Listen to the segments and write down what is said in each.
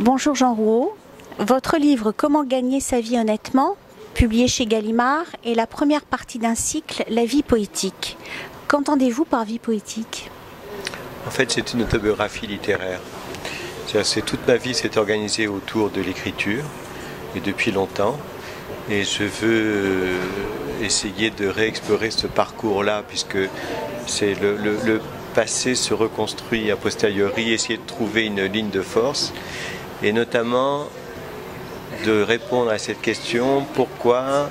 Bonjour Jean Rouault. Votre livre « Comment gagner sa vie honnêtement », publié chez Gallimard, est la première partie d'un cycle, La vie poétique. Qu'entendez-vous par vie poétique? En fait, c'est une autobiographie littéraire. Toute ma vie s'est organisée autour de l'écriture, et depuis longtemps. Et je veux essayer de réexplorer ce parcours-là, puisque c'est le passé se reconstruit a posteriori, essayer de trouver une ligne de force, et notamment de répondre à cette question, pourquoi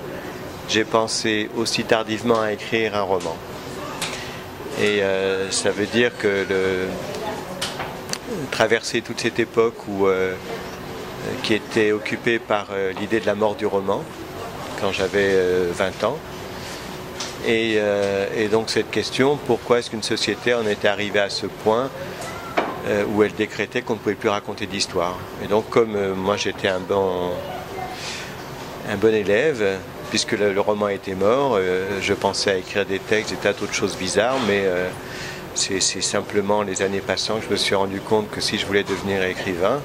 j'ai pensé aussi tardivement à écrire un roman. Et ça veut dire que traverser toute cette époque qui était occupée par l'idée de la mort du roman, quand j'avais 20 ans, et donc cette question, pourquoi est-ce qu'une société en était arrivée à ce point où elle décrétait qu'on ne pouvait plus raconter d'histoire. Et donc comme moi j'étais un bon élève, puisque le roman était mort, je pensais à écrire des textes, des tas d'autres choses bizarres, mais c'est simplement les années passant que je me suis rendu compte que si je voulais devenir écrivain,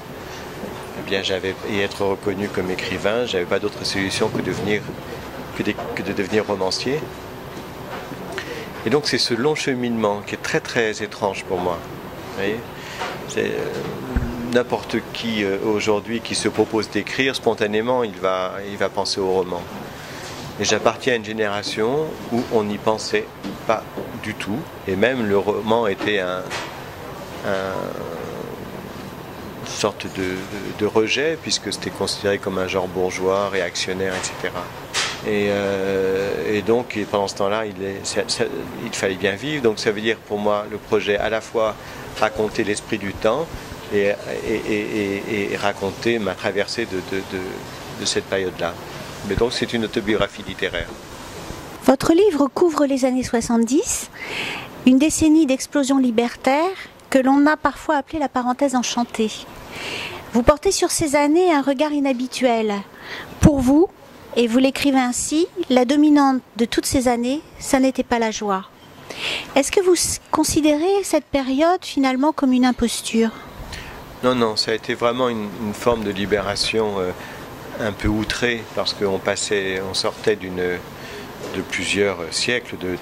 eh bien et être reconnu comme écrivain, j'avais pas d'autre solution que de devenir romancier. Et donc c'est ce long cheminement qui est très très étrange pour moi. Vous voyez, n'importe qui aujourd'hui qui se propose d'écrire, spontanément il va penser au roman. Et j'appartiens à une génération où on n'y pensait pas du tout, et même le roman était une sorte de rejet, puisque c'était considéré comme un genre bourgeois, réactionnaire, etc. Et donc pendant ce temps-là, il fallait bien vivre, donc ça veut dire pour moi le projet à la fois raconter l'esprit du temps et raconter ma traversée de cette période-là. Mais donc c'est une autobiographie littéraire. Votre livre couvre les années 70, une décennie d'explosion libertaire que l'on a parfois appelée la parenthèse enchantée. Vous portez sur ces années un regard inhabituel. Pour vous, et vous l'écrivez ainsi, la dominante de toutes ces années, ça n'était pas la joie. Est-ce que vous considérez cette période finalement comme une imposture? Non, ça a été vraiment une forme de libération un peu outrée, parce qu'on sortait de plusieurs siècles de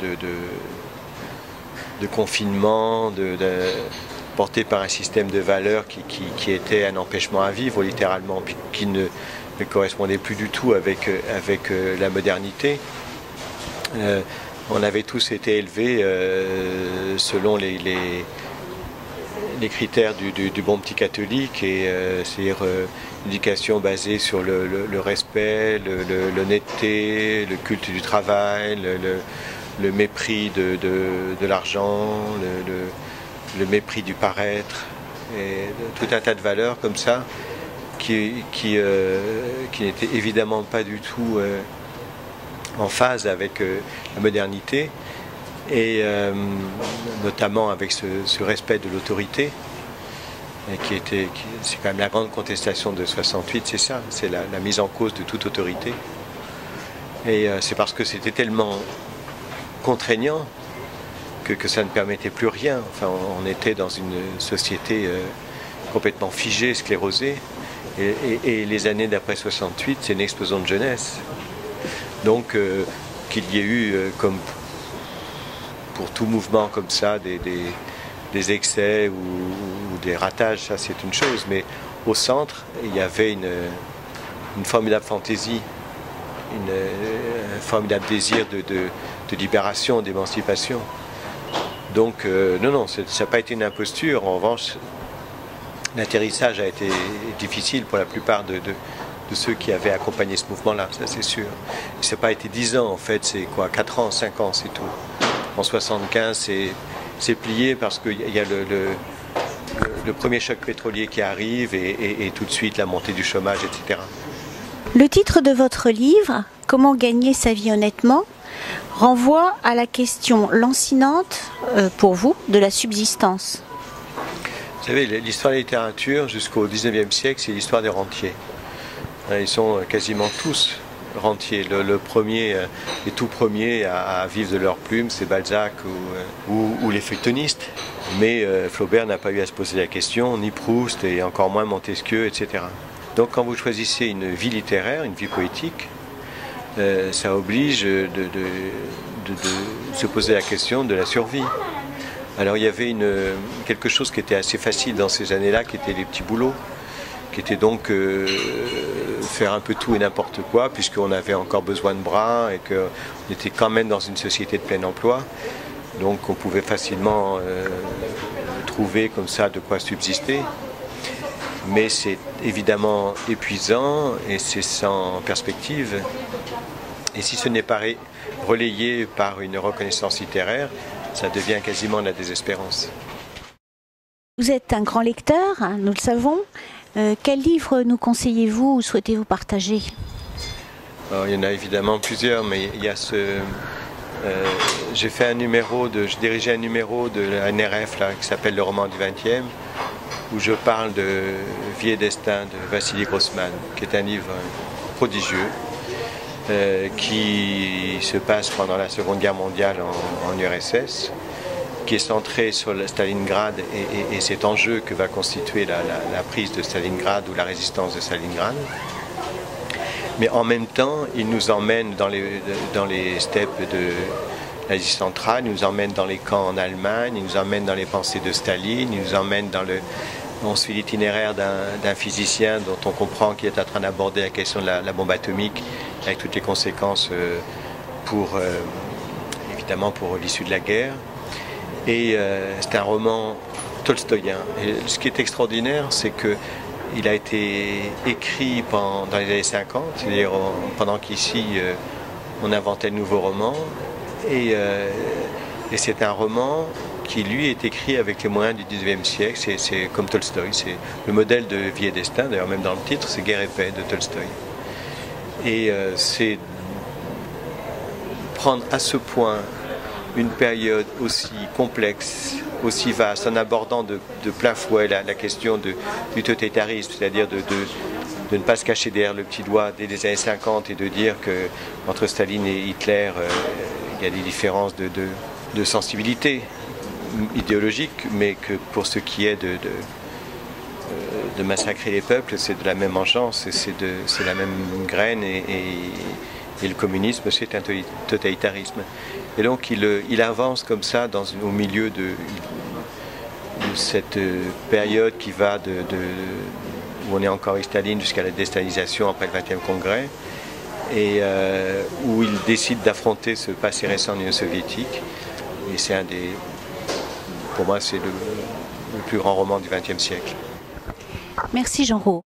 confinement, porté par un système de valeurs qui était un empêchement à vivre littéralement, puis qui ne correspondait plus du tout avec la modernité. On avait tous été élevés selon les critères du bon petit catholique, c'est-à-dire l'éducation basée sur le respect, l'honnêteté, le culte du travail, le mépris de l'argent, le mépris du paraître, et tout un tas de valeurs comme ça qui n'étaient évidemment pas du tout en phase avec la modernité, et notamment avec ce respect de l'autorité, c'est quand même la grande contestation de 68, c'est ça, c'est la mise en cause de toute autorité. Et c'est parce que c'était tellement contraignant que ça ne permettait plus rien. Enfin, on était dans une société complètement figée, sclérosée, et les années d'après 68, c'est une explosion de jeunesse. Donc qu'il y ait eu, comme pour tout mouvement comme ça, des excès ou des ratages, ça c'est une chose, mais au centre, il y avait une formidable fantaisie, un formidable désir de libération, d'émancipation. Donc non, ça n'a pas été une imposture. En revanche, l'atterrissage a été difficile pour la plupart de ceux qui avaient accompagné ce mouvement-là, ça c'est sûr. Ça n'a pas été 10 ans en fait, c'est quoi, 4 ans, 5 ans, c'est tout. En 75, c'est plié parce qu'il y a le premier choc pétrolier qui arrive et tout de suite la montée du chômage, etc. Le titre de votre livre, « Comment gagner sa vie honnêtement », renvoie à la question lancinante, pour vous, de la subsistance. Vous savez, l'histoire de la littérature jusqu'au 19e siècle, c'est l'histoire des rentiers. Ils sont quasiment tous rentiers. Le premier, les tout premiers à vivre de leur plume, c'est Balzac ou les feuilletonistes. Mais Flaubert n'a pas eu à se poser la question, ni Proust, et encore moins Montesquieu, etc. Donc quand vous choisissez une vie littéraire, une vie poétique, ça oblige de se poser la question de la survie. Alors il y avait quelque chose qui était assez facile dans ces années-là, qui étaient les petits boulots, qui était donc faire un peu tout et n'importe quoi, puisqu'on avait encore besoin de bras et qu'on était quand même dans une société de plein emploi. Donc on pouvait facilement trouver comme ça de quoi subsister. Mais c'est évidemment épuisant et c'est sans perspective. Et si ce n'est pas relayé par une reconnaissance littéraire, ça devient quasiment la désespérance. Vous êtes un grand lecteur, hein, nous le savons. Quel livre nous conseillez-vous ou souhaitez-vous partager? Alors, il y en a évidemment plusieurs, mais il y a j'ai dirigeais un numéro de la NRF là, qui s'appelle Le roman du 20e, où je parle de Vie et destin de Vassili Grossman, qui est un livre prodigieux, qui se passe pendant la Seconde Guerre mondiale en URSS, qui est centré sur Stalingrad et cet enjeu que va constituer la prise de Stalingrad ou la résistance de Stalingrad. Mais en même temps, il nous emmène dans les steppes de l'Asie centrale, il nous emmène dans les camps en Allemagne, il nous emmène dans les pensées de Staline, il nous emmène on suit l'itinéraire d'un physicien dont on comprend qu'il est en train d'aborder la question de la bombe atomique avec toutes les conséquences évidemment pour l'issue de la guerre. Et c'est un roman tolstoïen. Et ce qui est extraordinaire, c'est qu'il a été écrit dans les années 50, c'est-à-dire pendant qu'ici on inventait le nouveau roman. Et c'est un roman qui, lui, est écrit avec les moyens du XIXe siècle. C'est comme Tolstoï, c'est le modèle de Vie et destin. D'ailleurs, même dans le titre, c'est Guerre et paix de Tolstoï. Et c'est prendre à ce point une période aussi complexe, aussi vaste, en abordant de plein fouet la question du totalitarisme, c'est-à-dire de ne pas se cacher derrière le petit doigt dès les années 50 et de dire qu'entre Staline et Hitler, il y a des différences de sensibilité idéologique, mais que pour ce qui est de massacrer les peuples, c'est de la même engeance, c'est la même graine, et le communisme, c'est un totalitarisme. Et donc il avance comme ça au milieu de cette période qui va où on est encore avec Staline jusqu'à la déstalinisation après le 20e congrès, et où il décide d'affronter ce passé récent de l'Union soviétique. Et c'est pour moi, c'est le plus grand roman du XXe siècle. Merci Jean Rau.